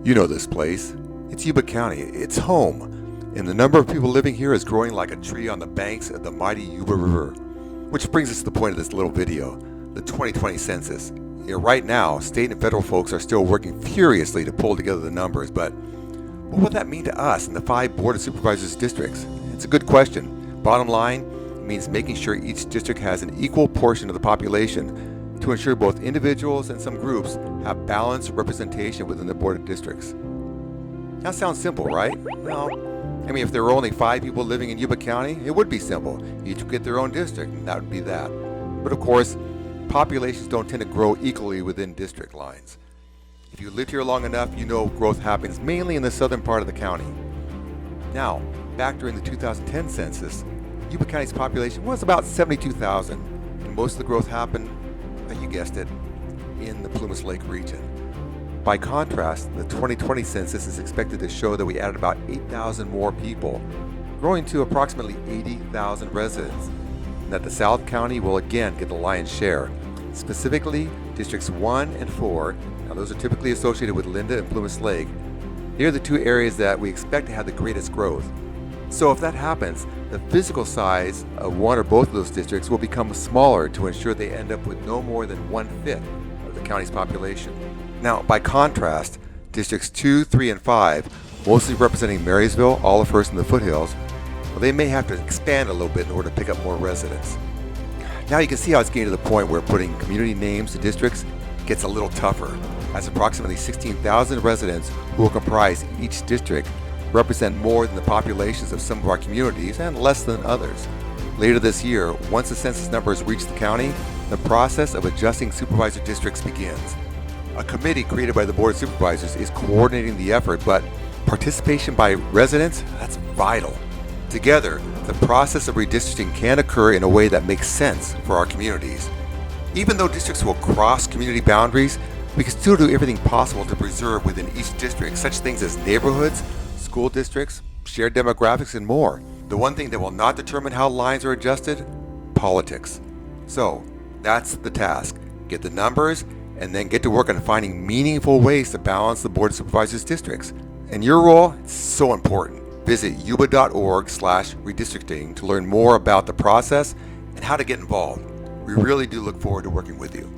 You know this place. It's Yuba County. It's home. And the number of people living here is growing like a tree on the banks of the mighty Yuba River. Which brings us to the point of this little video, the 2020 census. Right now, state and federal folks are still working furiously to pull together the numbers, but what would that mean to us in the 5 Board of Supervisors districts? It's a good question. Bottom line, it means making sure each district has an equal portion of the population to ensure both individuals and some groups have balanced representation within the Board of Districts. That sounds simple, right? Well, if there were only 5 people living in Yuba County, it would be simple. Each would get their own district, and that would be that. But of course, populations don't tend to grow equally within district lines. If you lived here long enough, you know growth happens mainly in the southern part of the county. Now, back during the 2010 census, Yuba County's population was about 72,000, and most of the growth happened, you guessed it, in the Plumas Lake region. By contrast, the 2020 census is expected to show that we added about 8,000 more people, growing to approximately 80,000 residents, and that the South County will again get the lion's share. Specifically, Districts 1 and 4, now those are typically associated with Linda and Plumas Lake. They are the 2 areas that we expect to have the greatest growth. So if that happens, the physical size of one or both of those districts will become smaller to ensure they end up with no more than 1/5 of the county's population. Now, by contrast, Districts 2, 3, and 5, mostly representing Marysville, Olivehurst, and the foothills, well, they may have to expand a little bit in order to pick up more residents. Now you can see how it's getting to the point where putting community names to districts gets a little tougher, as approximately 16,000 residents who will comprise each district represent more than the populations of some of our communities and less than others. Later this year, once the census numbers reach the county, the process of adjusting supervisor districts begins. A committee created by the Board of Supervisors is coordinating the effort, but participation by residents, that's vital. Together, the process of redistricting can occur in a way that makes sense for our communities. Even though districts will cross community boundaries, we can still do everything possible to preserve within each district such things as neighborhoods, school districts, shared demographics, and more. The one thing that will not determine how lines are adjusted? Politics. So, that's the task. Get the numbers, and then get to work on finding meaningful ways to balance the Board of Supervisors districts. And your role is so important. Visit yuba.org/redistricting to learn more about the process and how to get involved. We really do look forward to working with you.